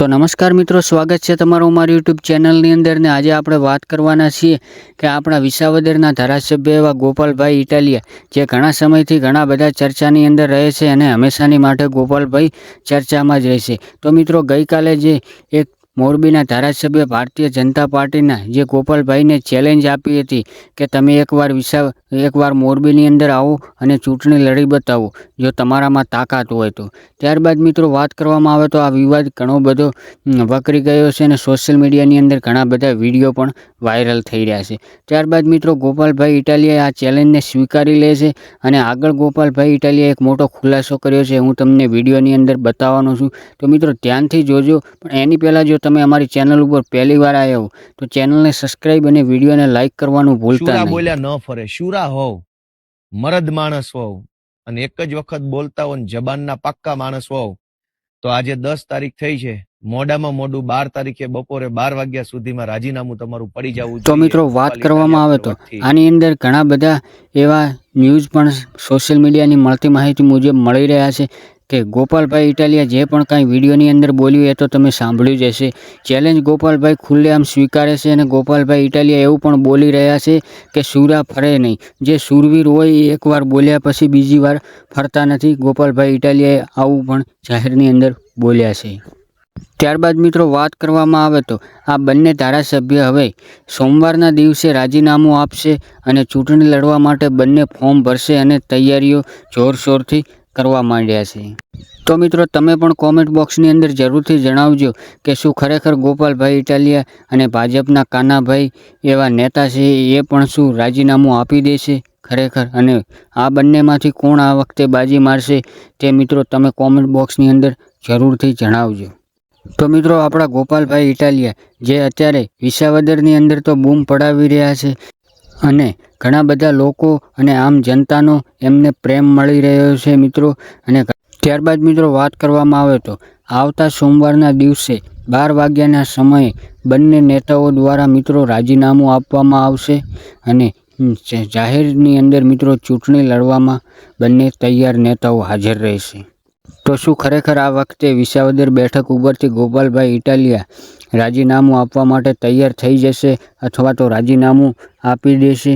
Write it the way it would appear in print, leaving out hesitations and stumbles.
તો નમસ્કાર મિત્રો, સ્વાગત છે તમારું અમારી યુટ્યુબ ચેનલની અંદર ને આજે આપણે વાત કરવાના છીએ કે આપણા વિસાવદરના ધારાસભ્ય એવા ગોપાલભાઈ ઇટાલિયા જે ઘણા સમયથી ઘણા બધા ચર્ચાની અંદર રહે છે અને હંમેશાની માટે ગોપાલભાઈ ચર્ચામાં જ રહેશે। તો મિત્રો, ગઈકાલે જે એક મોરબીના ધારાસભ્ય ભારતીય જનતા પાર્ટીના જે ગોપાલભાઈને ચેલેન્જ આપી હતી કે તમે એકવાર મોરબીની અંદર આવો અને ચૂંટણી લડી બતાવો જો તમારામાં તાકાત હોય તો। ત્યારબાદ મિત્રો વાત કરવામાં આવે તો આ વિવાદ ઘણો બધો વકરી ગયો છે અને સોશિયલ મીડિયાની અંદર ઘણા બધા વિડીયો પણ વાયરલ થઈ રહ્યા છે। ત્યારબાદ મિત્રો ગોપાલભાઈ ઇટાલિયાએ આ ચેલેન્જને સ્વીકારી લે છે અને આગળ ગોપાલભાઈ ઇટાલિયાએ એક મોટો ખુલાસો કર્યો છે, હું તમને વિડીયોની અંદર બતાવવાનો છું। તો મિત્રો ધ્યાનથી જોજો, પણ એની પહેલાં જો તમે અમારી ચેનલ ઉપર પહેલી વાર આવ્યા હો તો ચેનલને સબસ્ક્રાઇબ અને વિડીયોને લાઇક કરવાનું ભૂલતા નહીં। બોલ્યા ન ફરે, શુરા હોવ, મરદ માણસ હોવ અને એક જ વખત બોલતા હો, જબાનના પાક્કા માણસ હોવ તો આજે 10 તારીખ થઈ છે, મોડામાં મોડું 12 તારીખે બપોરે 12 વાગ્યા સુધીમાં રાજીનામું તમારું પડી જવું જોઈએ। તો મિત્રો વાત કરવામાં આવે તો આની અંદર ઘણા બધા એવા ન્યૂઝ પણ સોશિયલ મીડિયાની મળતી માહિતી મુજબ મળી રહ્યા છે કે ગોપાલભાઈ ઇટાલિયા જે પણ કાંઈ વિડીયોની અંદર બોલ્યું એ તો તમે સાંભળ્યું જ હશે। ચેલેન્જ ગોપાલભાઈ ખુલ્લેઆમ સ્વીકારે છે અને ગોપાલભાઈ ઇટાલિયા એવું પણ બોલી રહ્યા છે કે શુરા ફરે નહીં, જે શૂરવીર હોય એ એકવાર બોલ્યા પછી બીજી વાર ફરતા નથી। ગોપાલભાઈ ઇટાલિયાએ આવું પણ જાહેરની અંદર બોલ્યા છે। ત્યારબાદ મિત્રો વાત કરવામાં આવે તો આ બંને ધારાસભ્ય હવે સોમવારના દિવસે રાજીનામું આપશે અને ચૂંટણી લડવા માટે બંને ફોર્મ ભરશે અને તૈયારીઓ જોરશોરથી કરવા માંડ્યા છે। તો મિત્રો તમે પણ કોમેન્ટ બોક્સની અંદર જરૂરથી જણાવજો કે શું ખરેખર ગોપાલભાઈ ઇટાલિયા અને ભાજપના કાનાભાઈ એવા નેતા છે એ પણ શું રાજીનામું આપી દેશે ખરેખર, અને આ બંનેમાંથી કોણ આ વખતે બાજી મારશે તે મિત્રો તમે કોમેન્ટ બોક્સની અંદર જરૂરથી જણાવજો। તો મિત્રો આપણા ગોપાલભાઈ ઇટાલિયા જે અત્યારે વિસાવદરની અંદર તો બૂમ પડાવી રહ્યા છે અને ઘણા બધા લોકો અને આમ જનતાનો એમને પ્રેમ મળી રહ્યો છે મિત્રો। અને ત્યારબાદ મિત્રો વાત કરવામાં આવે તો આવતા સોમવારના દિવસે 12 વાગ્યાના સમયે બંને નેતાઓ દ્વારા મિત્રો રાજીનામું આપવામાં આવશે અને જાહેરની અંદર મિત્રો ચૂંટણી લડવામાં બંને તૈયાર નેતાઓ હાજર રહેશે। તો શું ખરેખર આ વખતે વિસાવદર બેઠક ઉપરથી ગોપાલભાઈ ઇટાલિયા રાજીનામું આપવા માટે તૈયાર થઈ જશે અથવા તો રાજીનામું આપી દેશે?